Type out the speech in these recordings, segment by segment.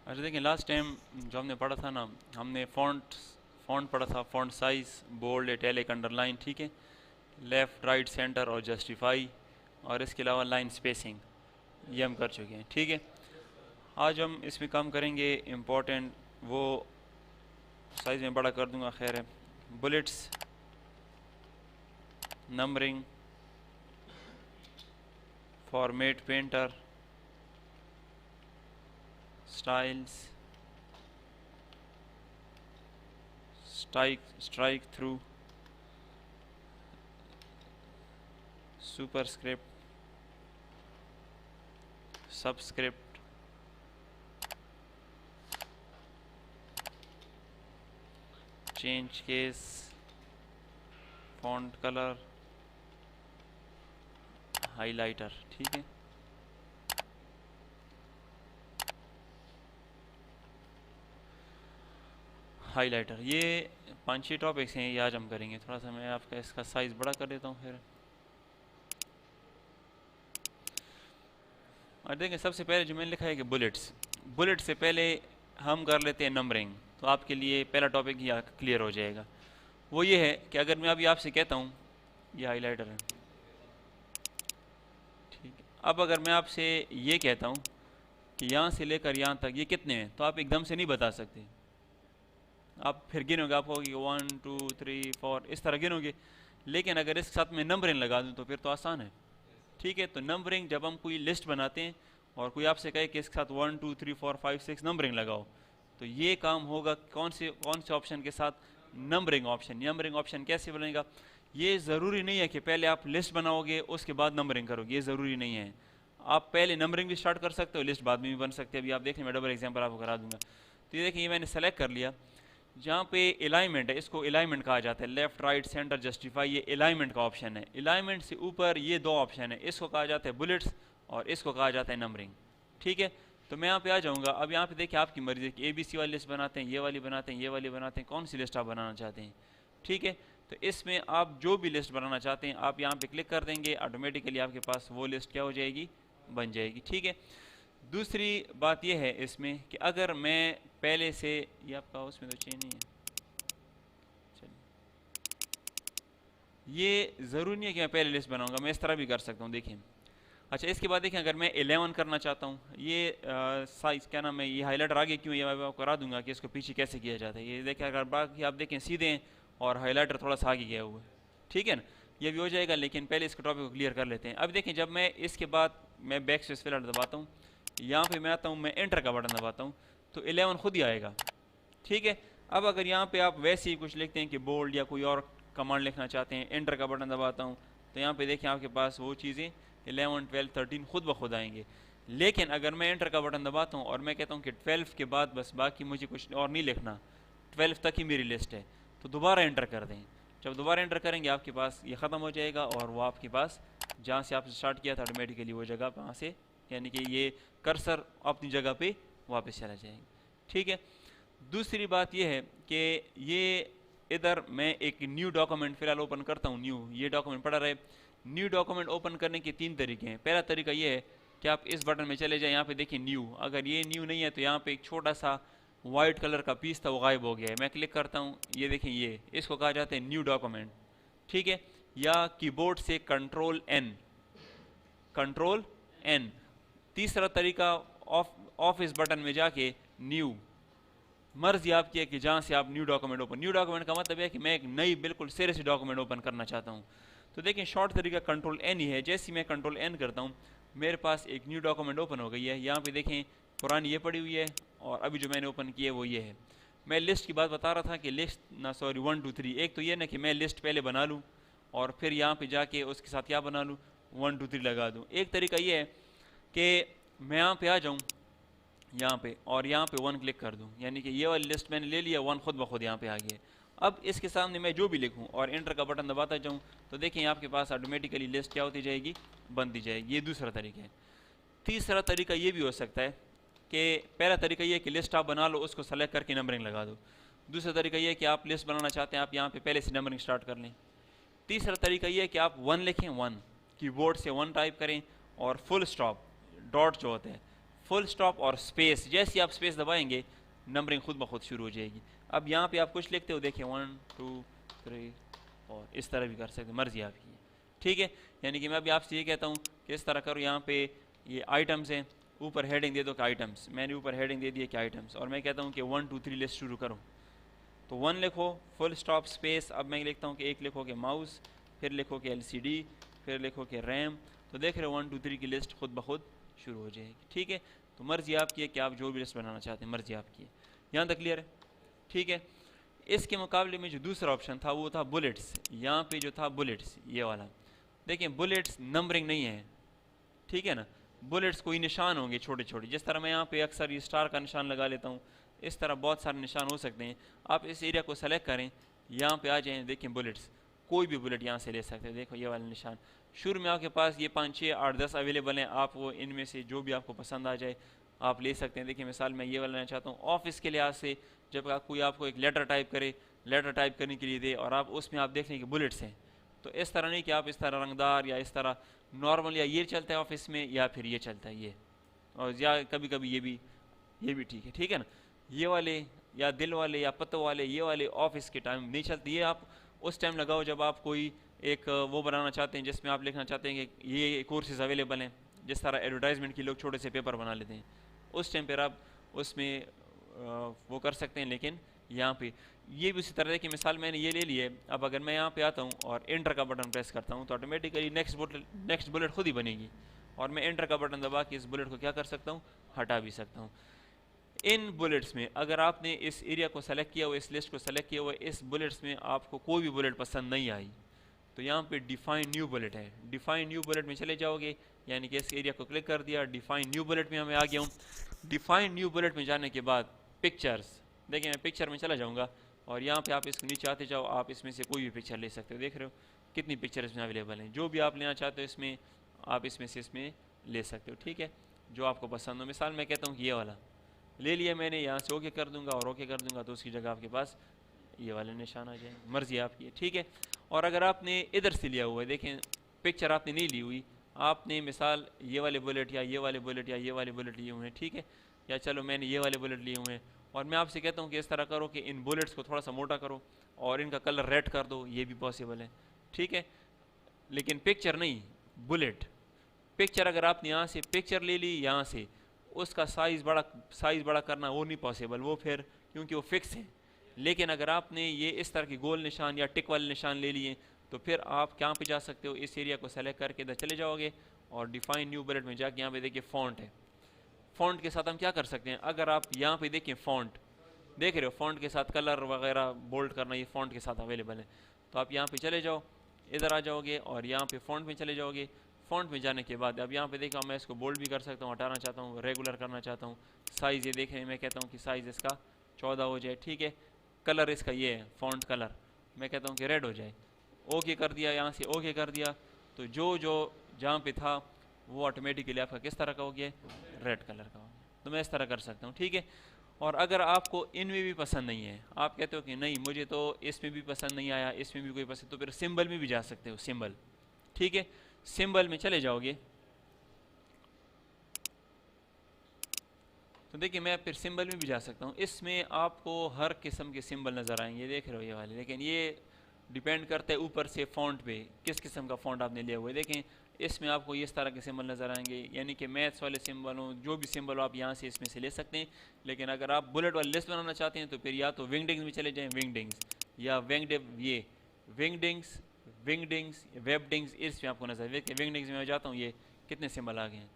अच्छा देखिए, last time जो हमने पढ़ा था ना, हमने फ़ॉन्ट पढ़ा था, font size, bold, italic, underline, ठीक है, लेफ़्ट, राइट, सेंटर और जस्टिफाई, और इसके अलावा लाइन स्पेसिंग, ये हम कर चुके हैं, ठीक है। आज हम इसमें काम करेंगे इम्पोर्टेंट, वो साइज़ में बड़ा कर दूंगा, खैर है, bullets, numbering, format painter, styles, strike through, superscript, subscript, change case, font colour, highlighter, ठीक है। हाइलाइटर, ये 5-6 टॉपिक्स हैं, ये आज हम करेंगे। थोड़ा सा मैं आपका इसका साइज़ बड़ा कर देता हूँ फिर। और देखें, सबसे पहले जो मैंने लिखा है कि बुलेट से पहले हम कर लेते हैं नंबरिंग, तो आपके लिए पहला टॉपिक ही क्लियर हो जाएगा। वो ये है कि अगर मैं अभी आपसे कहता हूँ, ये हाइलाइटर है, ठीक है, अब अगर मैं आपसे ये कहता हूँ कि यहाँ से लेकर यहाँ तक ये कितने हैं, तो आप एकदम से नहीं बता सकते। आप फिर गिनोगे, आप कहोगे 1 2 3 4 इस तरह गिनोगे। लेकिन अगर इसके साथ में नंबरिंग लगा दूँ तो फिर तो आसान है, ठीक है। तो नंबरिंग, जब हम कोई लिस्ट बनाते हैं और कोई आपसे कहे कि इसके साथ 1 2 3 4 5 6 नंबरिंग लगाओ, तो ये काम होगा कौन से ऑप्शन के साथ? Numbering option. नंबरिंग ऑप्शन कैसे बनेगा? ये ज़रूरी नहीं है कि पहले आप लिस्ट बनाओगे उसके बाद नंबरिंग करोगे, ये ज़रूरी नहीं है। आप पहले नंबरिंग भी स्टार्ट कर सकते हो, लिस्ट बाद में भी बन सकते हैं। अभी आप देखें, मैं डबल एग्जाम्पल आपको करा दूंगा। तो ये देखिए, ये मैंने सेलेक्ट कर लिया। जहाँ पे अलाइनमेंट है, इसको अलाइनमेंट कहा जाता है, लेफ्ट, राइट, सेंटर, जस्टिफाई, ये अलाइनमेंट का ऑप्शन है। अलाइनमेंट से ऊपर ये दो ऑप्शन है, इसको कहा जाता है बुलेट्स और इसको कहा जाता है नंबरिंग, ठीक है। तो मैं यहाँ पे आ जाऊँगा। अब यहाँ पे देखिए, आपकी मर्जी है कि ABC वाली लिस्ट बनाते हैं, ये वाली बनाते हैं, ये वाली बनाते हैं, कौन सी लिस्ट आप बनाना चाहते हैं, ठीक है। तो इसमें आप जो भी लिस्ट बनाना चाहते हैं, आप यहाँ पे क्लिक कर देंगे, ऑटोमेटिकली आपके पास वो लिस्ट क्या हो जाएगी? बन जाएगी, ठीक है। दूसरी बात यह है इसमें कि अगर मैं पहले से, ये आपका उसमें तो चेंज नहीं है, चलिए, ये ज़रूरी नहीं है कि मैं पहले लिस्ट बनाऊंगा, मैं इस तरह भी कर सकता हूँ, देखिए। अच्छा, इसके बाद देखें, अगर मैं 11 करना चाहता हूँ, ये साइज़ क्या नाम है, ये हाईलाइटर आगे क्यों, ये मैं आपको करा दूंगा कि इसको पीछे कैसे किया जाता है। ये देखें, अगर बाकी आप देखें सीधे हैं और हाईलाइटर थोड़ा सा आगे गया हुआ है, ठीक है ना, ये भी हो जाएगा। लेकिन पहले इसके टॉपिक को क्लियर कर लेते हैं। अब देखें, जब मैं इसके बाद मैं बैक स्पेस फिलहाल दबाता हूँ, यहाँ पे मैं आता हूँ, मैं एंटर का बटन दबाता हूँ, तो 11 खुद ही आएगा, ठीक है। अब अगर यहाँ पे आप वैसे ही कुछ लिखते हैं कि बोल्ड या कोई और कमांड लिखना चाहते हैं, एंटर का बटन दबाता हूँ, तो यहाँ पे देखें आपके पास वो चीज़ें 11 12 13 खुद ब खुद आएंगे। लेकिन अगर मैं एंटर का बटन दबाता हूँ और मैं कहता हूँ कि 12 के बाद बस बाकी मुझे कुछ और नहीं लिखना, 12 तक ही मेरी लिस्ट है, तो दोबारा एंटर कर दें। जब दोबारा एंटर करेंगे, आपके पास ये ख़त्म हो जाएगा और वो आपके पास जहाँ से आपने स्टार्ट किया था ऑटोमेटिकली वो जगह वहाँ से, यानी कि ये कर्सर अपनी जगह पे वापस चला जाएगा, ठीक है। दूसरी बात ये है कि ये इधर मैं एक न्यू डॉक्यूमेंट फिलहाल ओपन करता हूँ। न्यू, ये डॉक्यूमेंट पड़ा रहे। न्यू डॉक्यूमेंट ओपन करने के 3 तरीके हैं। पहला तरीका ये है कि आप इस बटन में चले जाएं, यहाँ पे देखिए न्यू। अगर ये न्यू नहीं है तो यहाँ पे एक छोटा सा वाइट कलर का पीस था, वो गायब हो गया है। मैं क्लिक करता हूँ, ये देखें, ये इसको कहा जाता है न्यू डॉक्यूमेंट, ठीक है। या कीबोर्ड से कंट्रोल एन। तीसरा तरीका, ऑफ इस बटन में जाके न्यू, मर्जी आपकी है कि जहाँ से आप new document open. New document का मतलब है कि मैं एक नई बिल्कुल सिरे से डॉक्यूमेंट ओपन करना चाहता हूँ। तो देखें, शॉर्ट तरीका कंट्रोल एन ही है। जैसे ही मैं कंट्रोल एन करता हूँ, मेरे पास एक न्यू डॉक्यूमेंट ओपन हो गई है। यहाँ पे देखें, पुरानी ये पड़ी हुई है और अभी जो मैंने ओपन की है वो ये है। मैं लिस्ट की बात बता रहा था कि लिस्ट ना, सॉरी, 1 2 3। एक तो ये ना कि मैं लिस्ट पहले बना लूँ और फिर यहाँ पे जाके उसके साथ क्या बना लूँ, 1 2 3 लगा दूँ। एक तरीका ये है कि मैं यहाँ पे आ जाऊँ, यहाँ पे, और यहाँ पे 1 क्लिक कर दूँ, यानी कि ये वाली लिस्ट मैंने ले लिया, 1 खुद ब खुद यहाँ पे आ गया। अब इसके सामने मैं जो भी लिखूँ और एंटर का बटन दबाता जाऊँ, तो देखें आपके पास ऑटोमेटिकली लिस्ट क्या होती जाएगी, बनती जाएगी। ये दूसरा तरीका है। तीसरा तरीका ये भी हो सकता है कि पहला तरीका ये है कि लिस्ट आप बना लो, उसको सेलेक्ट करके नंबरिंग लगा दो। दूसरा तरीका ये है कि आप लिस्ट बनाना चाहते हैं, आप यहाँ पे पहले से नंबरिंग स्टार्ट कर लें। तीसरा तरीका ये है कि आप 1 लिखें, 1 कीबोर्ड से 1 टाइप करें और फुल स्टॉप, डॉट जो होता है, फुल स्टॉप और स्पेस, जैसे ही आप स्पेस दबाएंगे नंबरिंग खुद ब खुद शुरू हो जाएगी। अब यहाँ पे आप कुछ लिखते हो, देखिए 1 2 3 और इस तरह भी कर सकते हैं, मर्जी आपकी है, ठीक है। यानी कि मैं अभी आपसे ये कहता हूँ कि इस तरह करो, यहाँ पे ये आइटम्स हैं, ऊपर हेडिंग दे दो कि आइटम्स, मैंने ऊपर हेडिंग दे दी कि आइटम्स, और मैं कहता हूँ कि 1 2 3 लिस्ट शुरू करो, तो 1 लिखो फुल स्टॉप स्पेस। अब मैं लिखता हूँ कि 1 लिखो कि माउस, फिर लिखो कि LCD, फिर लिखो कि रैम, तो देख रहे हो 1 2 3 की लिस्ट खुद ब खुद शुरू हो जाएगी, ठीक है। तो मर्जी आपकी है कि आप जो भी लिस्ट बनाना चाहते हैं, मर्जी आपकी है। यहाँ तक क्लियर है, ठीक है। इसके मुकाबले में जो दूसरा ऑप्शन था वो था बुलेट्स। यहाँ पे जो था बुलेट्स, ये वाला देखिए, बुलेट्स नंबरिंग नहीं है, ठीक है ना। बुलेट्स कोई निशान होंगे छोटे छोटे, जिस तरह मैं यहाँ पे अक्सर ये स्टार का निशान लगा लेता हूँ, इस तरह बहुत सारे निशान हो सकते हैं। आप इस एरिया को सेलेक्ट करें, यहाँ पे आ जाएँ, देखें बुलेट्स, कोई भी बुलेट यहाँ से ले सकते हैं। देखो ये वाला निशान, शुरू में आपके पास ये 5 6 8 10 अवेलेबल हैं, आप वो इनमें से जो भी आपको पसंद आ जाए आप ले सकते हैं। देखिए मिसाल मैं ये वाला लेना चाहता हूँ ऑफिस के लिहाज से, जब कोई आपको एक लेटर टाइप करे, लेटर टाइप करने के लिए दे और आप उसमें आप देख लें कि बुलेट्स हैं, तो इस तरह नहीं कि आप इस तरह रंगदार या इस तरह नॉर्मल, या ये चलता है ऑफिस में या फिर ये चलता है ये, और या कभी कभी ये भी ठीक है ना। ये वाले या दिल वाले या पत्तों वाले, ये वाले ऑफिस के टाइम नहीं चलते, ये आप उस टाइम लगाओ जब आप कोई एक वो बनाना चाहते हैं जिसमें आप लिखना चाहते हैं कि ये कोर्सेज अवेलेबल हैं, जिस तरह एडवर्टाइजमेंट के लोग छोटे से पेपर बना लेते हैं, उस टाइम पर आप उसमें वो कर सकते हैं। लेकिन यहाँ पे ये भी उसी तरह है कि मिसाल मैंने ये ले ली है, अब अगर मैं यहाँ पे आता हूँ और एंटर का बटन प्रेस करता हूँ तो ऑटोमेटिकली नेक्स्ट बुलेट खुद ही बनेगी, और मैं एंटर का बटन दबा के इस बुलेट को क्या कर सकता हूँ, हटा भी सकता हूँ। इन बुलेट्स में अगर आपने इस एरिया को सेलेक्ट किया हुआ, इस लिस्ट को सेलेक्ट किया हुआ, इस बुलेट्स में आपको कोई भी बुलेट पसंद नहीं आई, तो यहाँ पे डिफाइन न्यू बुलेट है, डिफाइन न्यू बुलेट में चले जाओगे, यानी कि इस एरिया को क्लिक कर दिया, डिफाइन न्यू बुलेट में मैं आ गया हूँ। डिफाइन न्यू बुलेट में जाने के बाद पिक्चर्स, देखिए मैं पिक्चर में चला जाऊँगा और यहाँ पे आप इसको नीचे आते जाओ, आप इसमें से कोई भी पिक्चर ले सकते हो। देख रहे हो कितनी पिक्चर इसमें अवेलेबल हैं, जो भी आप लेना चाहते हो इसमें आप इसमें से इसमें ले सकते हो, ठीक है, जो आपको पसंद हो। मिसाल मैं कहता हूँ कि ये वाला ले लिया मैंने, यहाँ से ओके कर दूंगा और ओके कर दूंगा तो उसकी जगह आपके पास ये वाले निशान आ जाएंगे, मर्जी आपकी है, ठीक है। और अगर आपने इधर से लिया हुआ है, देखें पिक्चर आपने नहीं ली हुई, आपने मिसाल ये वाले बुलेट या ये वाले बुलेट या ये वाले बुलेट लिए हुए हैं, ठीक है, या चलो मैंने ये वाले बुलेट लिए हुए हैं, और मैं आपसे कहता हूँ कि इस तरह करो कि इन बुलेट्स को थोड़ा सा मोटा करो और इनका कलर रेड कर दो, ये भी पॉसिबल है, ठीक है। लेकिन पिक्चर नहीं, बुलेट पिक्चर अगर आपने यहाँ से पिक्चर ले ली, यहाँ से उसका साइज़ बड़ा करना वो नहीं पॉसिबल, वो फिर क्योंकि वो फिक्स है। लेकिन अगर आपने ये इस तरह की गोल निशान या टिक वाले निशान ले लिए तो फिर आप कहाँ पे जा सकते हो, इस एरिया को सेलेक्ट करके इधर चले जाओगे और डिफाइन न्यू बुलेट में जाके यहाँ पे देखिए फॉन्ट है, फॉन्ट के साथ हम क्या कर सकते हैं, अगर आप यहाँ पे देखिए फॉन्ट देख रहे हो, फॉन्ट के साथ कलर वगैरह बोल्ड करना ये फॉन्ट के साथ अवेलेबल है, तो आप यहाँ पे चले जाओ, इधर आ जाओगे और यहाँ पे फॉन्ट में चले जाओगे। फॉन्ट में जाने के बाद अब यहाँ पे देखा मैं इसको बोल्ड भी कर सकता हूँ, हटाना चाहता हूँ, रेगुलर करना चाहता हूँ, साइज़ ये देखें मैं कहता हूँ कि साइज़ इसका 14 हो जाए, ठीक है। कलर इसका ये है फॉन्ट कलर, मैं कहता हूँ कि रेड हो जाए, ओके कर दिया, यहाँ से ओके कर दिया, तो जो जहाँ पे था वो ऑटोमेटिकली आपका किस तरह का हो गया, रेड कलर का हो गया। तो मैं इस तरह कर सकता हूँ, ठीक है। और अगर आपको इनमें भी पसंद नहीं है, आप कहते हो कि नहीं मुझे तो इसमें भी पसंद नहीं आया, इसमें भी कोई पसंद, तो फिर सिंबल में भी जा सकते हो, सिंबल, ठीक है। सिंबल में चले जाओगे तो देखिए मैं फिर सिंबल में भी जा सकता हूँ, इसमें आपको हर किस्म के सिंबल नज़र आएंगे, देख रहे हो ये वाले, लेकिन ये डिपेंड करता है ऊपर से फ़ॉन्ट पे, किस किस्म का फ़ॉन्ट आपने लिया हुआ है। देखें इसमें आपको इस तरह के सिंबल नज़र आएंगे, यानी कि मैथ्स वाले सिंबल हों, जो भी सिंबल हो आप यहाँ से इसमें से ले सकते हैं। लेकिन अगर आप बुलेट वाली लिस्ट बनाना चाहते हैं तो फिर या तो विंगडिंग्स में चले जाएँ, विंगडिंग्स या विंगडिंग्स वेबडिंग्स, इसमें आपको नजर देखिए विंगडिंग्स में मैं जाता हूँ, ये कितने सिंबल आ गए हैं,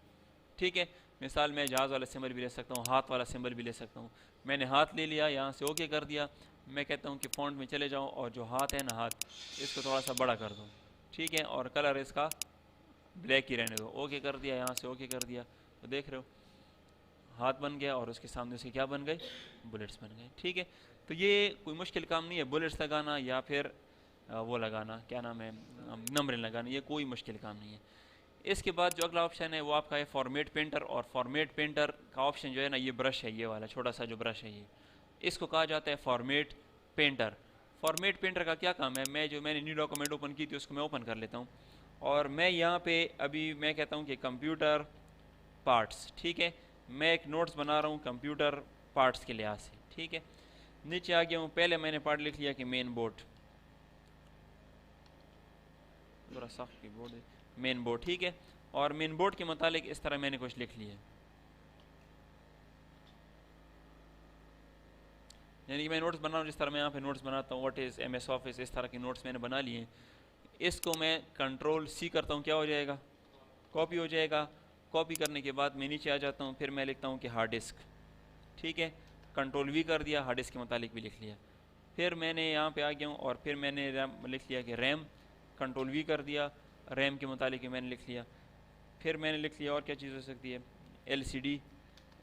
ठीक है। मिसाल मैं जहाज़ वाला सिंबल भी ले सकता हूँ, हाथ वाला सिंबल भी ले सकता हूँ। मैंने हाथ ले लिया, यहाँ से ओके कर दिया, मैं कहता हूँ कि फ़ॉन्ट में चले जाओ और जो हाथ है ना, हाथ इसको थोड़ा सा बड़ा कर दो, ठीक है, और कलर इसका ब्लैक ही रहने दो, ओके कर दिया, यहाँ से ओके कर दिया, तो देख रहे हो हाथ बन गया और उसके सामने उसके क्या बन गए, बुलेट्स बन गए, ठीक है। तो ये कोई मुश्किल काम नहीं है, बुलेट्स लगाना या फिर वो लगाना, क्या नाम है, नंबरिंग लगाना, ये कोई मुश्किल काम नहीं है। इसके बाद जो अगला ऑप्शन है वो आपका है फॉर्मेट पेंटर, और फॉर्मेट पेंटर का ऑप्शन जो है ना, ये ब्रश है, ये वाला छोटा सा जो ब्रश है, ये इसको कहा जाता है फॉर्मेट पेंटर। फॉर्मेट पेंटर का क्या काम है, मैंने न्यू डॉक्यूमेंट ओपन की थी उसको मैं ओपन कर लेता हूँ, और मैं यहाँ पे अभी मैं कहता हूँ कि कंप्यूटर पार्ट्स, ठीक है, मैं एक नोट्स बना रहा हूँ कंप्यूटर पार्ट्स के लिहाज से, ठीक है। नीचे आ गया हूँ, पहले मैंने पार्ट लिख लिया कि मेन बोर्ड, थोड़ा सख्त की बोर्ड है, मेन बोर्ड, ठीक है। और मेन बोर्ड के मुतालिक इस तरह मैंने कुछ लिख लिया, यानी कि मैं नोट्स बना रहा हूँ जिस तरह मैं यहाँ पे नोट्स बनाता हूँ, व्हाट इज़ MS ऑफिस, इस तरह के नोट्स मैंने बना लिए। इसको मैं कंट्रोल C करता हूँ, क्या हो जाएगा, कॉपी हो जाएगा। कॉपी करने के बाद मैं नीचे आ जाता हूँ, फिर मैं लिखता हूँ कि हार्ड डिस्क, ठीक है। कंट्रोल V कर दिया, हार्ड डिस्क के मुतालिक भी लिख लिया। फिर मैंने यहाँ पे आ गया हूँ और फिर मैंने रैम लिख लिया कि रैम, कंट्रोल V कर दिया, रैम के मुतालिक मैंने लिख लिया। फिर मैंने लिख लिया और क्या चीज़ हो सकती है, LCD।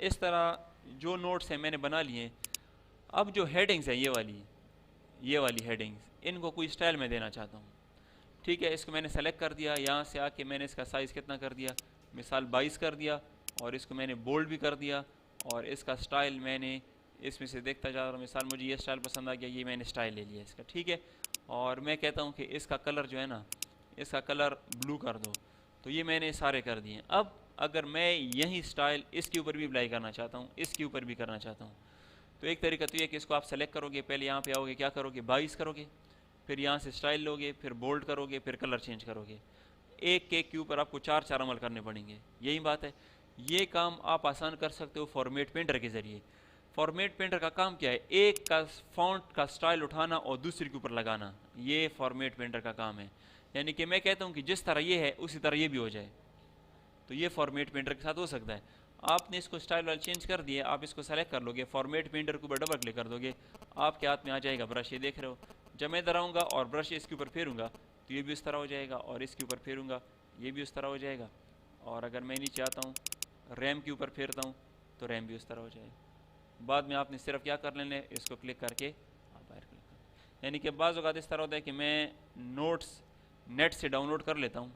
इस तरह जो नोट्स हैं मैंने बना लिए। अब जो हेडिंग्स है ये वाली हेडिंग्स, इनको कोई स्टाइल में देना चाहता हूँ, ठीक है। इसको मैंने सेलेक्ट कर दिया, यहाँ से आके मैंने इसका साइज़ कितना कर दिया, मिसाल 22 कर दिया, और इसको मैंने बोल्ड भी कर दिया, और इसका स्टाइल मैंने इसमें से देखता जा रहा हूँ। मिसाल मुझे ये स्टाइल पसंद आ गया, ये मैंने स्टाइल ले लिया इसका, ठीक है। और मैं कहता हूँ कि इसका कलर जो है ना, इसका कलर ब्लू कर दो, तो ये मैंने सारे कर दिए। अब अगर मैं यही स्टाइल इसके ऊपर भी अप्लाई करना चाहता हूँ, इसके ऊपर भी करना चाहता हूँ, तो एक तरीका तो ये कि इसको आप सेलेक्ट करोगे, पहले यहाँ पे आओगे, क्या करोगे, 22 करोगे, फिर यहाँ से स्टाइल लोगे, फिर बोल्ड करोगे, फिर कलर चेंज करोगे। एक केक के ऊपर आपको 4 अमल करने पड़ेंगे, यही बात है। ये काम आप आसान कर सकते हो फॉर्मेट पेंटर के ज़रिए। फॉर्मेट पेंटर का काम क्या है, एक का फॉन्ट का स्टाइल उठाना और दूसरे के ऊपर लगाना, ये फॉर्मेट पेंटर का काम है। यानी कि मैं कहता हूँ कि जिस तरह ये है उसी तरह ये भी हो जाए, तो ये फॉर्मेट पेंटर के साथ हो सकता है। आपने इसको स्टाइल वाल चेंज कर दिए, आप इसको सेलेक्ट कर लोगे, फॉर्मेट पेंटर के ऊपर डबल क्लिक कर दोगे, आपके हाथ में आ जाएगा ब्रश, ये देख रहे हो। जब मैं इधर आऊँगा और ब्रश इसके ऊपर फेरूँगा तो ये भी उस तरह हो जाएगा, और इसके ऊपर फेरूँगा ये भी उस तरह हो जाएगा। और अगर मैं नीचे आता हूँ, रैम के ऊपर फेरता हूँ, तो रैम भी उस तरह हो जाएगा। बाद में आपने सिर्फ क्या कर लेना है, इसको क्लिक करके आप बाहर क्लिक कर, यानी कि बाज़ औक़ात इस तरह होता है कि मैं नोट्स नेट से डाउनलोड कर लेता हूँ,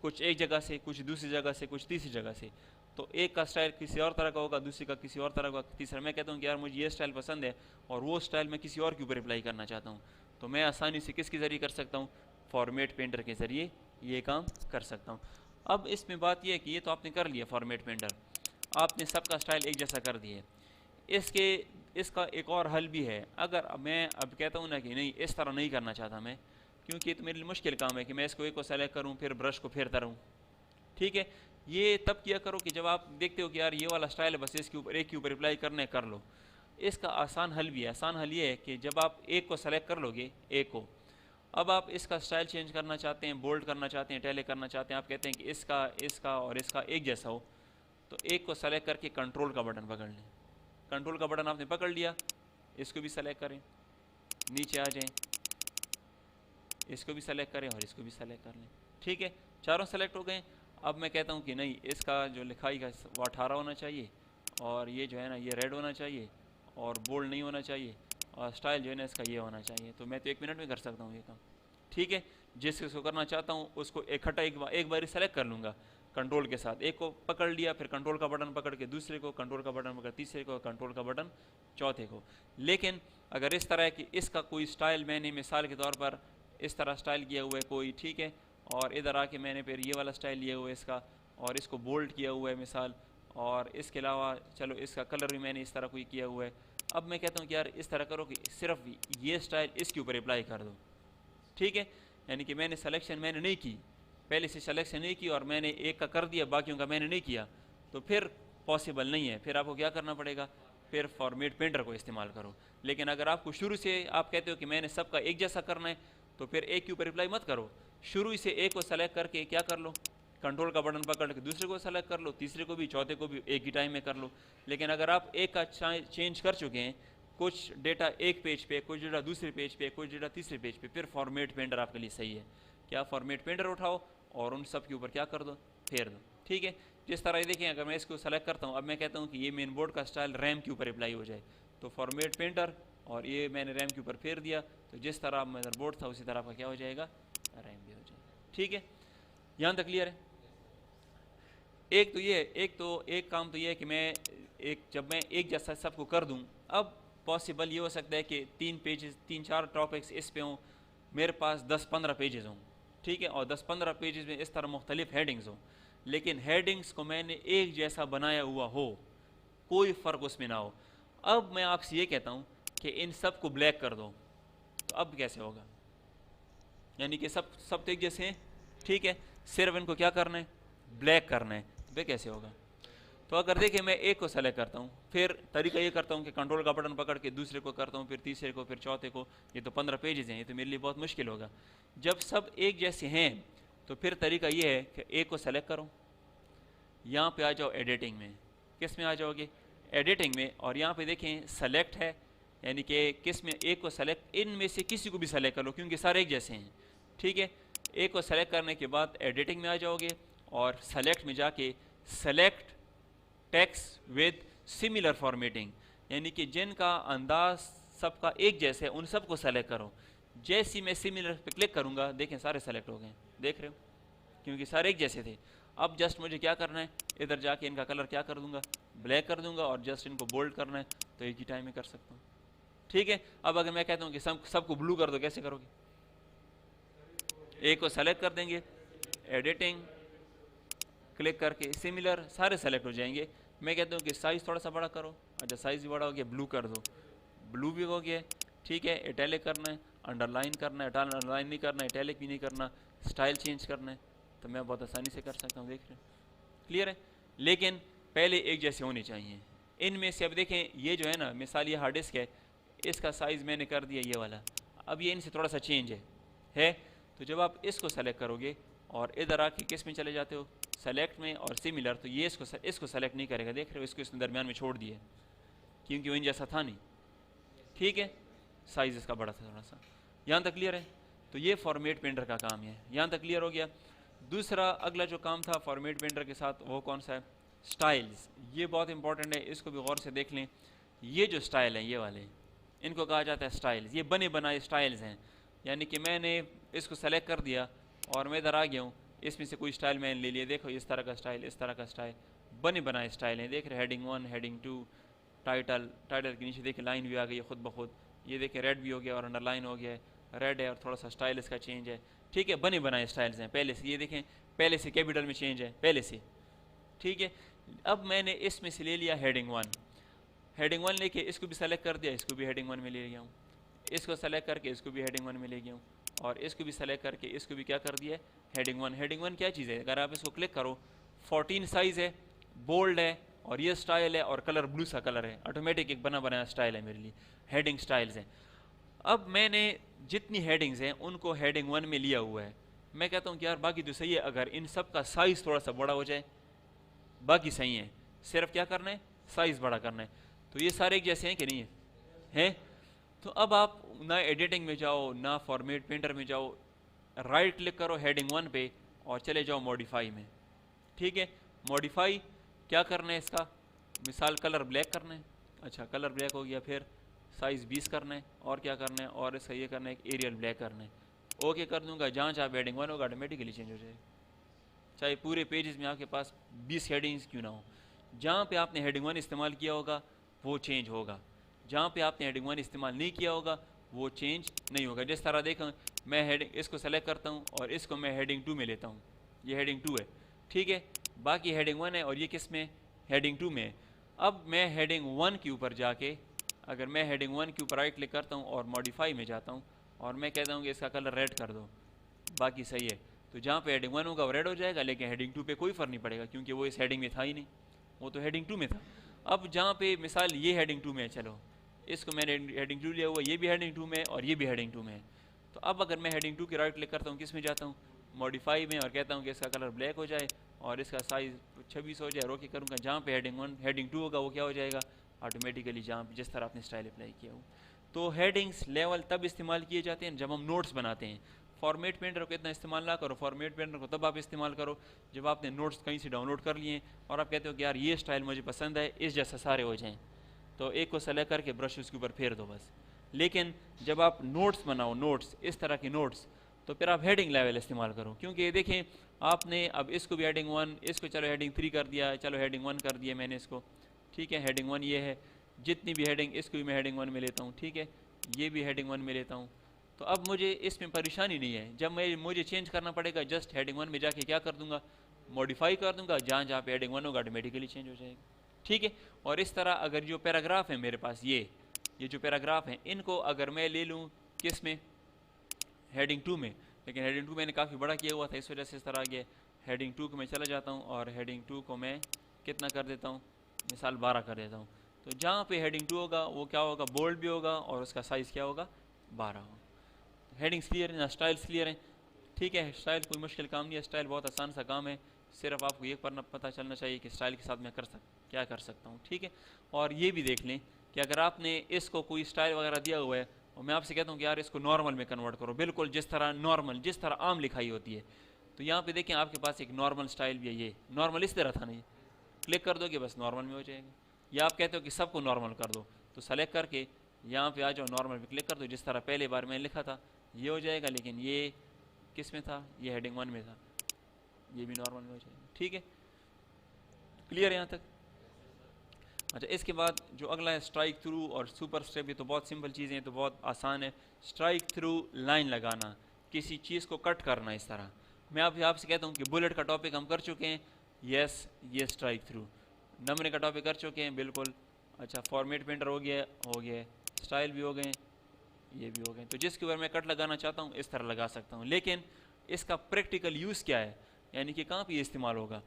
कुछ एक जगह से, कुछ दूसरी जगह से, कुछ तीसरी जगह से। तो एक का स्टाइल किसी और तरह का होगा, दूसरे का किसी और तरह का, तीसरा मैं कहता हूँ कि यार मुझे ये स्टाइल पसंद है और वो स्टाइल मैं किसी और के ऊपर अप्लाई करना चाहता हूँ, तो मैं आसानी से किसके ज़रिए कर सकता हूँ, फॉर्मेट पेंटर के ज़रिए ये काम कर सकता हूँ। अब इसमें बात यह है कि ये तो आपने कर लिया फॉर्मेट पेंटर, आपने सबका स्टाइल एक जैसा कर दिया। इसका एक और हल भी है। अगर मैं अब कहता हूँ ना कि नहीं इस तरह नहीं करना चाहता मैं, क्योंकि ये तो मेरे लिए मुश्किल काम है कि मैं इसको एक को सेलेक्ट करूँ फिर ब्रश को फेरता रहूँ, ठीक है। ये तब किया करो कि जब आप देखते हो कि यार ये वाला स्टाइल है, बस इसके ऊपर एक के ऊपर अप्लाई करना है, कर लो। इसका आसान हल भी है। आसान हल ये है कि जब आप एक को सेलेक्ट कर लोगे, एक को, अब आप इसका स्टाइल चेंज करना चाहते हैं, बोल्ड करना चाहते हैं, टैले करना चाहते हैं, आप कहते हैं कि इसका और इसका एक जैसा हो, तो एक को सेलेक्ट करके कंट्रोल का बटन पकड़ लें। कंट्रोल का बटन आपने पकड़ लिया, इसको भी सेलेक्ट करें, नीचे आ जाएं, इसको भी सेलेक्ट करें और इसको भी सेलेक्ट कर लें, ठीक है। चारों सेलेक्ट हो गए। अब मैं कहता हूँ कि नहीं, इसका जो लिखाई का वो 18 होना चाहिए, और ये जो है ना ये रेड होना चाहिए, और बोल्ड नहीं होना चाहिए, और स्टाइल जो है ना इसका ये होना चाहिए। तो मैं तो 1 मिनट में कर सकता हूँ ये काम, ठीक है। जिसको करना चाहता हूँ उसको इकट्ठा एक बार सेलेक्ट कर लूँगा कंट्रोल के साथ, एक को पकड़ लिया, फिर कंट्रोल का बटन पकड़ के दूसरे को, कंट्रोल का बटन पकड़ तीसरे को, कंट्रोल का बटन चौथे को। लेकिन अगर इस तरह कि इसका कोई स्टाइल मैंने मिसाल के तौर पर इस तरह स्टाइल किया हुआ है कोई, ठीक है, और इधर आके मैंने फिर ये वाला स्टाइल लिया हुआ है इसका, और इसको बोल्ड किया हुआ है मिसाल, और इसके अलावा चलो इसका कलर भी मैंने इस तरह कोई किया हुआ है। अब मैं कहता हूँ कि यार इस तरह करो कि सिर्फ ये स्टाइल इसके ऊपर अप्लाई कर दो, ठीक है। यानी कि मैंने सिलेक्शन मैंने नहीं की, पहले से सिलेक्शन नहीं की और मैंने एक का कर दिया, बाकियों का मैंने नहीं किया, तो फिर पॉसिबल नहीं है। फिर आपको क्या करना पड़ेगा, फिर फॉर्मेट पेंटर को इस्तेमाल करो। लेकिन अगर आपको शुरू से आप कहते हो कि मैंने सबका एक जैसा करना है, तो फिर एक के ऊपर अप्लाई मत करो, शुरू से एक को सेलेक्ट करके क्या कर लो, कंट्रोल का बटन पकड़ के दूसरे को सेलेक्ट कर लो, तीसरे को भी, चौथे को भी एक ही टाइम में कर लो। लेकिन अगर आप एक का चेंज कर चुके हैं, कुछ डेटा एक पेज पे, कुछ डेटा दूसरे पेज पे, कुछ डेटा तीसरे पेज पे, फिर फॉर्मेट पेंटर आपके लिए सही है। क्या फॉर्मेट पेंटर उठाओ और उन सब के ऊपर क्या कर दो, फेर दो, ठीक है। जिस तरह ये देखें, अगर मैं इसको सेलेक्ट करता हूँ, अब मैं कहता हूँ कि ये मेन बोर्ड का स्टाइल रैम के ऊपर अप्लाई हो जाए, तो फॉर्मेट पेंटर, और ये मैंने रैम के ऊपर फेर दिया, तो जिस तरह मदरबोर्ड था उसी तरह का क्या हो जाएगा, रैम भी हो जाएगा, ठीक है। यहाँ तक क्लियर है। एक काम तो ये है कि मैं जब मैं एक जैसा सबको कर दूँ, अब पॉसिबल ये हो सकता है कि 3-4 टॉपिक्स इस पे हों, मेरे पास 10-15 पेजेस हों, ठीक है, और 10-15 पेजेस में इस तरह मुख्तलिफ हेडिंग्स हों, लेकिन हेडिंग्स को मैंने एक जैसा बनाया हुआ हो, कोई फ़र्क उसमें ना हो। अब मैं आपसे ये कहता हूँ कि इन सब को ब्लैक कर दो, तो अब कैसे होगा? यानी कि सब सब तो एक जैसे हैं, ठीक है, सिर्फ इनको क्या करना है? ब्लैक करना है। तो वे कैसे होगा? तो अगर देखिए मैं एक को सेलेक्ट करता हूँ, फिर तरीका ये करता हूँ कि कंट्रोल का बटन पकड़ के दूसरे को करता हूँ, फिर तीसरे को, फिर चौथे को। ये तो 15 पेजेस हैं, ये तो मेरे लिए बहुत मुश्किल होगा। जब सब एक जैसे हैं तो फिर तरीका ये है कि एक को सेलेक्ट करो, यहाँ पे आ जाओ एडिटिंग में। किस में आ जाओगे? एडिटिंग में। और यहाँ पे देखें सेलेक्ट है, यानी कि किस में? एक को सेलेक्ट, इनमें से किसी को भी सेलेक्ट कर लो क्योंकि सारे एक जैसे हैं, ठीक है। एक को सेलेक्ट करने के बाद एडिटिंग में आ जाओगे और सेलेक्ट में जाके select text with similar formatting, यानी कि जिनका अंदाज सबका एक जैसे है उन सबको सेलेक्ट करो। जैसी मैं सिमिलर पे क्लिक करूँगा, देखें सारे सेलेक्ट हो गए, देख रहे हो, क्योंकि सारे एक जैसे थे। अब जस्ट मुझे क्या करना है? इधर जाके इनका कलर क्या कर दूंगा? ब्लैक कर दूंगा, और जस्ट इनको बोल्ड करना है, तो एक ही टाइम में कर सकता हूँ, ठीक है। अब अगर मैं कहता हूँ कि सबको ब्लू कर दो, कैसे करोगे? एक को सेलेक्ट कर देंगे, एडिटिंग क्लिक करके सिमिलर, सारे सेलेक्ट हो जाएंगे। मैं कहता हूँ कि साइज़ थोड़ा सा बड़ा करो, अच्छा साइज़ भी बड़ा हो गया, ब्लू कर दो, ब्लू भी हो गया, ठीक है। इटैलिक करना है, अंडरलाइन करना है, अंडरलाइन नहीं करना, इटैलिक भी नहीं करना, स्टाइल चेंज करना है, तो मैं बहुत आसानी से कर सकता हूँ, देख रहे हैं, क्लियर है। लेकिन पहले एक जैसे होने चाहिए इनमें से। अब देखें ये जो है ना, मिसाल ये हार्ड डिस्क है, इसका साइज़ मैंने कर दिया ये वाला, अब ये इनसे थोड़ा सा चेंज है। तो जब आप इसको सेलेक्ट करोगे और इधर आके किस में चले जाते हो? सेलेक्ट में और सिमिलर, तो ये इसको सेलेक्ट नहीं करेगा, देख रहे हो, इसको इसने दरमियान में छोड़ दिया क्योंकि वो इन जैसा था नहीं, ठीक है। साइज़ इसका बड़ा था थोड़ा सा। यहाँ तक क्लियर है? तो ये फॉर्मेट पेंटर का काम है, यहाँ तक क्लियर हो गया। दूसरा अगला जो काम था फॉर्मेट पेंटर के साथ, वो कौन सा है? स्टाइल्स। ये बहुत इंपॉर्टेंट है, इसको भी गौर से देख लें। ये जो स्टाइल हैं ये वाले, इनको कहा जाता है स्टाइल्स। ये बने बनाए स्टाइल्स हैं, यानी कि मैंने इसको सेलेक्ट कर दिया और मैं इधर आ गया हूँ, इसमें से कोई स्टाइल मैंने ले लिया, देखो इस तरह का स्टाइल, इस तरह का स्टाइल, बने बनाए स्टाइल हैं, देख रहे, हेडिंग 1, हेडिंग 2, टाइटल के नीचे देखिए लाइन भी आ गई है खुद ब खुद, ये देखिए रेड भी हो गया और अंडरलाइन हो गया है, रेड है और थोड़ा सा स्टाइल इसका चेंज है, ठीक है। बने बनाए स्टाइल्स हैं पहले से, ये देखें पहले से कैपिटल में चेंज है पहले से, ठीक है। अब मैंने इसमें से ले लिया हेडिंग 1, हेडिंग 1 लेके इसको भी सेलेक्ट कर दिया, इसको भी हेडिंग 1 में ले गया हूँ, इसको सेलेक्ट करके इसको भी हेडिंग 1 में ले गया हूँ, और इसको भी सेलेक्ट करके इसको भी क्या कर दिया? हेडिंग 1। हेडिंग 1 क्या चीज़ है? अगर आप इसको क्लिक करो, 14 साइज़ है, बोल्ड है, और ये स्टाइल है, और कलर ब्लू सा कलर है, ऑटोमेटिक एक बना बनाया स्टाइल है मेरे लिए, हेडिंग स्टाइल्स हैं। अब मैंने जितनी हेडिंग्स हैं उनको हेडिंग 1 में लिया हुआ है। मैं कहता हूँ कि यार बाकी तो सही है, अगर इन सब का साइज़ थोड़ा सा बड़ा हो जाए, बाकी सही है, सिर्फ क्या करना है? साइज़ बड़ा करना है। तो ये सारे एक जैसे हैं कि नहीं है? तो अब आप ना एडिटिंग में जाओ, ना फॉर्मेट पेंटर में जाओ, राइट क्लिक करो हेडिंग 1 पे और चले जाओ मॉडिफाई में, ठीक है। मॉडिफाई क्या करना है इसका? मिसाल कलर ब्लैक करना है, अच्छा कलर ब्लैक हो गया, फिर साइज़ 20 करना है, और क्या करना है? और इसका ये करना है कि एरियल ब्लैक करना है, ओके कर दूंगा। जहाँ जहाँ हेडिंग 1 होगा ऑटोमेटिकली चेंज हो जाएगा, चाहे पूरे पेजेस में आपके पास 20 हेडिंग्स क्यों ना हो, जहाँ पे आपने हेडिंग 1 इस्तेमाल किया होगा वो चेंज होगा, जहाँ पे आपने हेडिंग 1 इस्तेमाल नहीं किया होगा वो चेंज नहीं होगा। जिस तरह देखा मैं हेडिंग इसको सेलेक्ट करता हूँ और इसको मैं हेडिंग 2 में लेता हूँ, ये हेडिंग 2 है, ठीक है, बाकी हेडिंग 1 है और ये किस में? हेडिंग 2 में है। अब मैं हेडिंग 1 के ऊपर जाके, अगर मैं हेडिंग 1 के ऊपर राइट क्लिक करता हूँ और मॉडिफाई में जाता हूँ और मैं कहता हूँ कि इसका कलर रेड कर दो, बाकी सही है, तो जहाँ पे हेडिंग 1 होगा वो रेड हो जाएगा, लेकिन हेडिंग 2 पे कोई फ़र्क नहीं पड़ेगा क्योंकि वो इस हेडिंग में था ही नहीं, वो तो हेडिंग 2 में था। अब जहाँ पे मिसाल ये हेडिंग 2 में है, चलो इसको मैंने हेडिंग 2 लिया हुआ, ये भी हेडिंग 2 में है और ये भी हेडिंग 2 में है, तो अब अगर मैं हेडिंग 2 के राइट क्लिक करता हूँ, किस में जाता हूँ? मॉडिफाई में, और कहता हूँ कि इसका कलर ब्लैक हो जाए और इसका साइज़ 26 हो जाए, ओके करूँगा। जहाँ पे हेडिंग 1 हेडिंग 2 होगा वो क्या हो जाएगा? ऑटोमेटिकली जहाँ जिस तरह आपने स्टाइल अप्लाई किया हो। तो हेडिंग्स लेवल तब इस्तेमाल किए जाते हैं जब हम नोट्स बनाते हैं। फॉर्मेट पेंटर को इतना इस्तेमाल ना करो, फॉर्मेट पेंटर को तब आप इस्तेमाल करो जब आपने नोट्स कहीं से डाउनलोड कर लिए और आप कहते हो कि यार ये स्टाइल मुझे पसंद है, इस जैसा सारे हो जाएं, तो एक को सेलेक्ट करके ब्रश उसके ऊपर फेर दो बस। लेकिन जब आप नोट्स बनाओ, नोट्स इस तरह के नोट्स, तो फिर आप हेडिंग लेवल इस्तेमाल करो, क्योंकि देखें आपने अब इसको भी हेडिंग 1, इसको चलो हेडिंग 3 कर दिया, चलो हेडिंग 1 कर दिया मैंने इसको, ठीक है, हेडिंग 1 ये है, जितनी भी हेडिंग इसको भी मैं हेडिंग 1 में लेता हूँ, ठीक है, ये भी हेडिंग 1 में लेता हूँ। तो अब मुझे इसमें परेशानी नहीं है, जब मुझे चेंज करना पड़ेगा जस्ट हेडिंग 1 में जाके क्या कर दूंगा? मॉडिफाई कर दूंगा, जहाँ जहाँ पे हेडिंग 1 होगा ऑटोमेटिकली चेंज हो जाएगा, ठीक है। और इस तरह अगर जो पैराग्राफ है मेरे पास, ये जो पैराग्राफ हैं, इनको अगर मैं ले लूँ किस में, हेडिंग 2 में, लेकिन हेडिंग 2 मैंने काफ़ी बड़ा किया हुआ था, इस वजह से इस तरह आ गया। हेडिंग 2 को मैं चला जाता हूँ और हेडिंग 2 को मैं कितना कर देता हूँ, मिसाल 12 कर देता हूँ। तो जहाँ पे हेडिंग 2 होगा वो क्या होगा, बोल्ड भी होगा और उसका साइज़ क्या होगा, 12 होगा। हेडिंग्स क्लियर है ना, स्टाइल्स क्लियर हैं, ठीक है। स्टाइल कोई मुश्किल काम नहीं है, स्टाइल बहुत आसान सा काम है, सिर्फ आपको ये पता चलना चाहिए कि स्टाइल के साथ मैं क्या कर सकता हूँ, ठीक है। और ये भी देख लें कि अगर आपने इसको कोई स्टाइल वगैरह दिया हुआ है और मैं आपसे कहता हूँ कि यार इसको नॉर्मल में कन्वर्ट करो, बिल्कुल जिस तरह नॉर्मल, जिस तरह आम लिखाई होती है, तो यहाँ पे देखें आपके पास एक नॉर्मल स्टाइल भी है। ये नॉर्मल इस तरह था ना, ये क्लिक कर दोगे बस नॉर्मल में हो जाएगा। या आप कहते हो कि सबको नॉर्मल कर दो, तो सेलेक्ट करके यहाँ पे आ जाओ, नॉर्मल पे क्लिक कर दो, जिस तरह पहले बार मैंने लिखा था ये हो जाएगा। लेकिन ये किस में था, ये हेडिंग 1 में था, ये भी नॉर्मल में हो जाएगा, ठीक है। क्लियर है यहाँ तक? अच्छा, इसके बाद जो अगला है स्ट्राइक थ्रू और सुपर स्टेप। ये तो बहुत सिंपल चीज़ें हैं, तो बहुत आसान है। स्ट्राइक थ्रू लाइन लगाना, किसी चीज़ को कट करना। इस तरह मैं आपसे कहता हूँ कि बुलेट का टॉपिक हम कर चुके हैं, यस ये स्ट्राइक थ्रू। नंबरिंग का टॉपिक कर चुके हैं, बिल्कुल। अच्छा, फॉर्मेट पेंटर हो गया, स्टाइल भी हो गए, ये भी हो गए। तो जिसके ऊपर मैं कट लगाना चाहता हूँ इस तरह लगा सकता हूँ। लेकिन इसका प्रैक्टिकल यूज़ क्या है, यानी कि कहाँ पे ये इस्तेमाल होगा,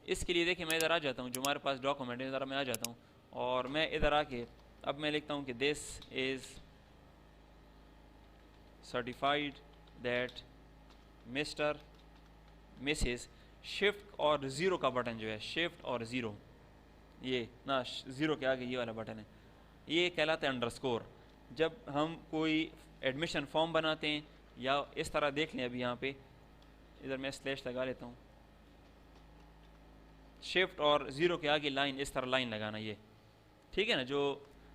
इसके लिए देखिए मैं इधर आ जाता हूँ, जो हमारे पास डॉक्यूमेंट है, इधर मैं आ जाता हूँ और मैं इधर आके अब मैं लिखता हूँ कि this is certified that mister Mrs. Shift और ज़ीरो का बटन जो है, शिफ्ट और ज़ीरो, ये ना ज़ीरो के आगे ये वाला बटन है, ये कहलाता है अंडरस्कोर। जब हम कोई एडमिशन फॉर्म बनाते हैं या इस तरह देख लें, अभी यहाँ पे इधर मैं स्लैश लगा लेता हूँ, शिफ्ट और ज़ीरो के आगे लाइन, इस तरह लाइन लगाना, ये ठीक है ना। जो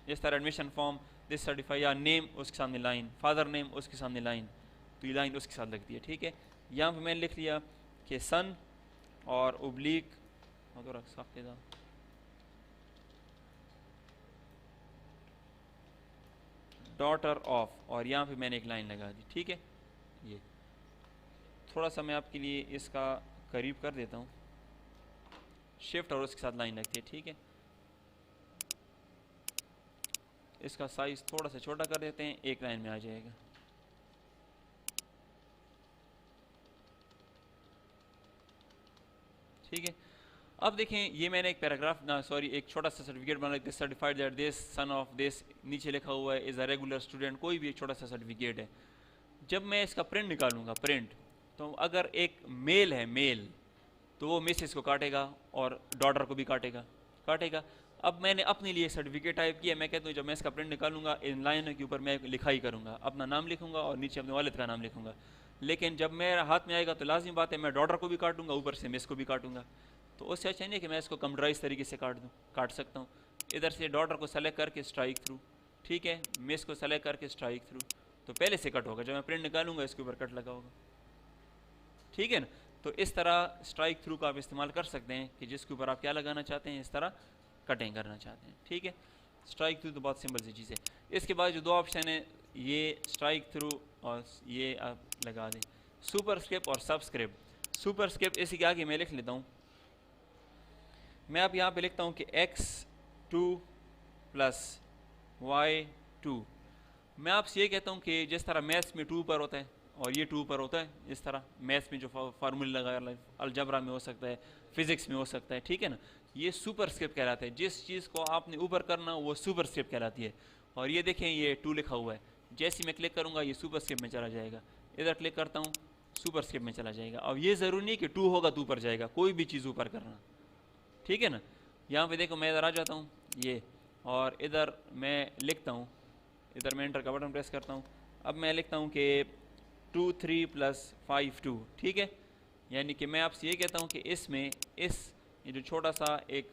इस तरह एडमिशन फॉर्म दिस सर्टिफाई या नेम, उसके सामने लाइन, फादर नेम उसके सामने लाइन, तो ये लाइन उसके साथ लगती है, ठीक है। यहाँ पे मैंने लिख लिया कि सन और ओब्लिक डॉटर ऑफ, और यहाँ पे मैंने एक लाइन लगा दी, ठीक है। ये थोड़ा सा मैं आपके लिए इसका करीब कर देता हूँ, शिफ्ट और उसके साथ लाइन लगती है, ठीक है। इसका साइज थोड़ा सा छोटा कर देते हैं, एक लाइन में आ जाएगा, ठीक है। अब देखें, ये मैंने एक पैराग्राफ एक छोटा सा सर्टिफिकेट बना लिया, certified that this son of this, नीचे लिखा हुआ है इज़ अ रेगुलर स्टूडेंट, कोई भी एक छोटा सा सर्टिफिकेट है। जब मैं इसका प्रिंट निकालूंगा, प्रिंट, तो अगर एक मेल है, मेल, तो वो मिसेस को काटेगा और डॉटर को भी काटेगा। अब मैंने अपने लिए सर्टिफिकेट टाइप किया, मैं कहता हूँ जब मैं इसका प्रिंट निकालूंगा, इन लाइन के ऊपर मैं लिखाई करूँगा, अपना नाम लिखूंगा और नीचे अपने वालिद का नाम लिखूंगा। लेकिन जब मेरा हाथ में आएगा तो लाजिम बात है मैं डॉटर को भी काटूंगा, ऊपर से मिस को भी काटूंगा। तो उससे अच्छा नहीं कि मैं इसको कंप्यूटराइज तरीके से काट सकता हूँ। इधर से डॉटर को सेलेक्ट करके स्ट्राइक थ्रू, ठीक है, मिस को सेलेक्ट करके स्ट्राइक थ्रू, तो पहले से कट होगा, जब मैं प्रिंट निकालूंगा इसके ऊपर कट लगा होगा, ठीक है ना। तो इस तरह स्ट्राइक थ्रू का आप इस्तेमाल कर सकते हैं कि जिसके ऊपर आप क्या लगाना चाहते हैं, इस तरह कटिंग करना चाहते हैं, ठीक है। स्ट्राइक थ्रू तो बहुत सिंपल सी चीज़ है। इसके बाद जो दो ऑप्शन है, ये स्ट्राइक थ्रू और ये आप लगा दें, सुपर स्क्रिप्ट और सब स्क्रिप्ट। सुपर स्क्रिप्ट इसी के आगे मैं लिख लेता हूँ, मैं अब यहाँ पे लिखता हूँ कि x2 + y2। मैं आपसे ये कहता हूँ कि जिस तरह मैथ्स में 2 पर होता है और ये 2 पर होता है, इस तरह मैथ्स में जो फार्मूले लगा, अलजबरा में हो सकता है, फिजिक्स में हो सकता है, ठीक है ना, ये सुपर स्क्रिप्ट कहलाता है। जिस चीज़ को आपने ऊपर करना वो सुपर स्क्रिप्ट कहलाती है। और ये देखें, ये 2 लिखा हुआ है, जैसे मैं क्लिक करूँगा ये सुपर स्क्रिप्ट में चला जाएगा, इधर क्लिक करता हूँ सुपर स्क्रिप्ट में चला जाएगा। अब ये ज़रूरी नहीं कि 2 होगा तो ऊपर जाएगा, कोई भी चीज़ ऊपर करना, ठीक है ना। यहाँ पे देखो मैं इधर आ जाता हूँ ये, और इधर मैं लिखता हूँ, इधर मैं एंटर का बटन प्रेस करता हूँ। अब मैं लिखता हूँ कि 2 3 + 5 2, ठीक है। यानी कि मैं आपसे ये कहता हूँ कि इसमें ये जो छोटा सा एक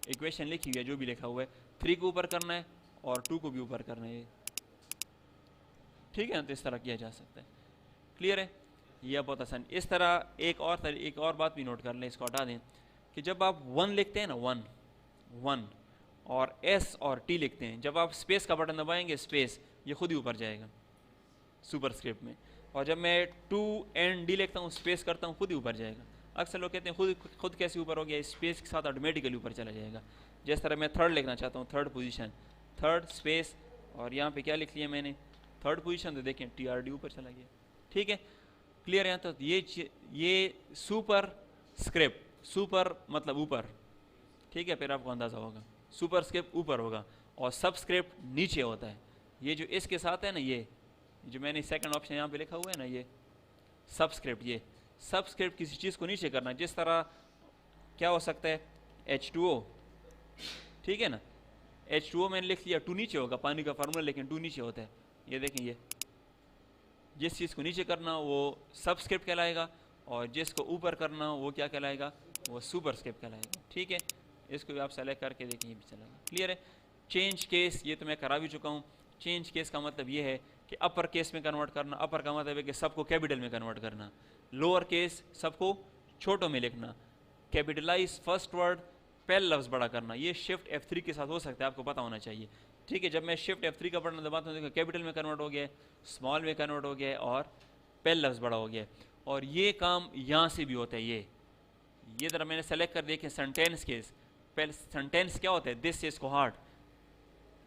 इक्वेशन लिखी हुई है, जो भी लिखा हुआ है, 3 को ऊपर करना है और 2 को भी ऊपर करना है, ठीक है ना। तो इस तरह किया जा सकता है, क्लियर है, यह बहुत आसान। इस तरह एक और बात भी नोट कर लें, इसको हटा दें, कि जब आप 1 लिखते हैं ना, 1 और S और T लिखते हैं, जब आप स्पेस का बटन दबाएंगे, स्पेस, ये खुद ही ऊपर जाएगा सुपर स्क्रिप्ट में। और जब मैं 2 N D लिखता हूँ, स्पेस करता हूँ, खुद ही ऊपर जाएगा। अक्सर लोग कहते हैं खुद कैसे ऊपर हो गया, स्पेस के साथ ऑटोमेटिकली ऊपर चला जाएगा। जिस तरह मैं थर्ड लिखना चाहता हूँ, थर्ड पोजीशन, थर्ड स्पेस, और यहाँ पे क्या लिख लिया मैंने, थर्ड पोजीशन, तो देखें TRD ऊपर चला गया। ठीक है, क्लियर है। तो ये सुपर स्क्रिप्ट, सुपर मतलब ऊपर, ठीक है, फिर आपको अंदाज़ा होगा सुपर स्क्रिप्ट ऊपर होगा और सबस्क्रिप्ट नीचे होता है। ये जो इसके साथ है ना, ये जो मैंने सेकंड ऑप्शन यहाँ पे लिखा हुआ है ना, ये सबस्क्रिप्ट, ये सबस्क्रिप्ट किसी चीज़ को नीचे करना। जिस तरह क्या हो सकता है, H2O, ठीक है ना, H2O मैंने लिख लिया, 2 नीचे होगा पानी का फार्मूला, लेकिन 2 नीचे होता है। ये देखें, ये जिस चीज़ को नीचे करना वो सबस्क्रिप्ट कहलाएगा, और जिसको ऊपर करना वो क्या कहलाएगा, वो सुपरस्क्रिप्ट कहलाएगा। ठीक है, इसको भी आप सेलेक्ट करके देखें, ये भी चलेगा। क्लियर है। चेंज केस, ये तो मैं करा भी चुका हूँ। चेंज केस का मतलब ये है कि अपर केस में कन्वर्ट करना। अपर का मतलब है कि सबको कैपिटल में कन्वर्ट करना, लोअर केस सबको छोटों में लिखना, कैपिटलाइज फर्स्ट वर्ड, पहला लफ्ज़ बड़ा करना। ये शिफ्ट F3 के साथ हो सकता है, आपको पता होना चाहिए। ठीक है, जब मैं शिफ्ट F3 का बटन दबाता हूँ, देखो कैपिटल में कन्वर्ट हो गया है, स्मॉल में कन्वर्ट हो गया है, और पहला लफ्ज़ बड़ा हो गया है। और ये काम यहाँ से भी होता है। ये ज़रा मैंने सेलेक्ट कर दिया कि सेंटेंस केस, पहले सेंटेंस क्या होता है, दिस से इसको हार्ड,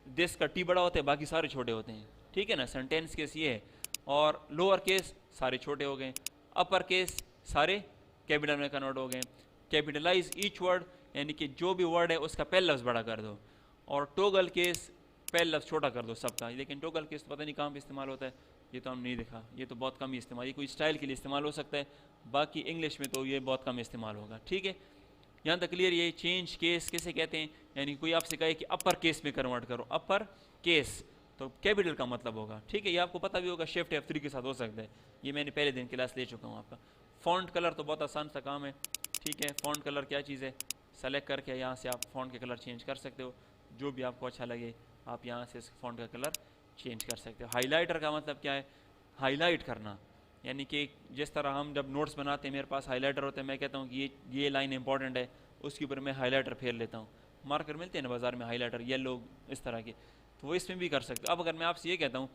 दिस का T बड़ा होता है, बाकी सारे छोटे होते हैं। ठीक है ना, सेंटेंस केस ये है। और लोअर केस सारे छोटे हो गए, अपर केस सारे कैपिटल में कन्वर्ट हो गए। कैपिटलाइज ईच वर्ड, यानी कि जो भी वर्ड है उसका पहला लफ्ज़ बड़ा कर दो। और टोगल केस, पहला लफ्ज़ छोटा कर दो सबका। लेकिन टोगल केस तो पता नहीं कहाँ पे इस्तेमाल होता है, ये तो हम नहीं देखा, ये तो बहुत कम ही इस्तेमाल, ये कोई स्टाइल के लिए इस्तेमाल हो सकता है, बाकी इंग्लिश में तो ये बहुत कम इस्तेमाल होगा। ठीक है, यहाँ तक क्लियर। ये चेंज केस किसे कहते हैं, यानी कोई आपसे कहे कि अपर केस में कन्वर्ट करो, अपर केस तो कैपिटल का मतलब होगा। ठीक है, ये आपको पता भी होगा, शिफ्ट F3 के साथ हो सकता है। ये मैंने पहले दिन क्लास ले चुका हूँ आपका। फॉन्ट कलर तो बहुत आसान सा काम है। ठीक है, फॉन्ट कलर क्या चीज़ है, सेलेक्ट करके यहाँ से आप फॉन्ट के कलर चेंज कर सकते हो, जो भी आपको अच्छा लगे आप यहाँ से इस फॉन्ट का कलर चेंज कर सकते हो। हाईलाइटर का मतलब क्या है, हाईलाइट करना, यानी कि जिस तरह हम जब नोट्स बनाते हैं, मेरे पास हाईलाइटर होता है, मैं कहता हूँ कि ये लाइन इंपॉर्टेंट है, उसके ऊपर मैं हाईलाइटर फेर लेता हूँ। मार्कर मिलते हैं ना बाज़ार में, हाईलाइटर येलो इस तरह के, तो वो इसमें भी कर सकते हो। अब अगर मैं आपसे ये कहता हूँ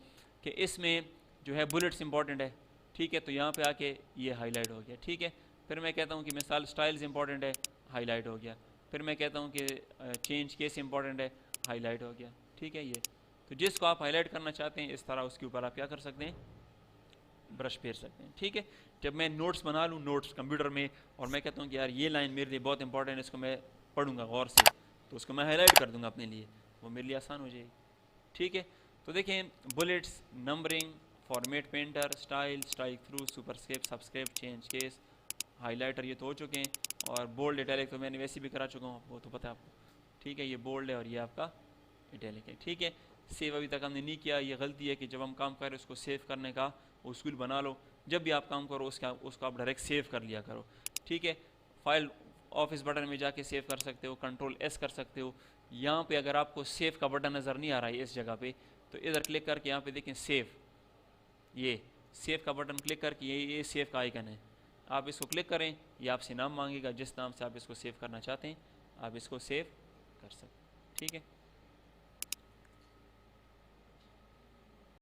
कि इसमें जो है बुलेट्स इंपॉर्टेंट है, ठीक है, तो यहाँ पे आके ये हाईलाइट हो गया। ठीक है, फिर मैं कहता हूँ कि मिसाल स्टाइल्स इंपॉर्टेंट है, हाईलाइट हो गया। फिर मैं कहता हूँ कि चेंज केस इंपॉर्टेंट है, हाईलाइट हो गया। ठीक है, ये तो जिसको आप हाईलाइट करना चाहते हैं, इस तरह उसके ऊपर आप क्या कर सकते हैं, ब्रश फेर सकते हैं। ठीक है, जब मैं नोट्स बना लूँ, नोट्स कंप्यूटर में, और मैं कहता हूँ कि यार ये लाइन मेरे लिए बहुत इंपॉर्टेंट है, इसको मैं पढ़ूंगा गौर से, तो उसको मैं हाईलाइट कर दूंगा अपने लिए, वो मेरे लिए आसान हो जाएगी। ठीक है, तो देखें, bullets, numbering, format painter, style, strike through, superscript, subscript, change case, highlighter ये तो हो चुके हैं, और बोल्ड इटैलिक तो मैंने वैसे भी करा चुका हूँ, वो तो पता है आपको। ठीक है, ये बोल्ड है और ये आपका इटैलिक है। ठीक है, सेव अभी तक हमने नहीं किया, ये गलती है कि जब हम काम करें उसको सेव करने का उसूल बना लो। जब भी आप काम करो उसको आप डायरेक्ट सेव कर लिया करो। ठीक है, फाइल ऑफिस बटन में जाके सेव कर सकते हो, Ctrl+S कर सकते हो। यहाँ पे अगर आपको सेव का बटन नज़र नहीं आ रहा है इस जगह पे, तो इधर क्लिक करके यहाँ पे देखें सेव, ये सेव का बटन क्लिक करके ये सेव का आइकन है, आप इसको क्लिक करें, ये आपसे नाम मांगेगा, जिस नाम से आप इसको सेव करना चाहते हैं आप इसको सेव कर सकते हैं। ठीक है।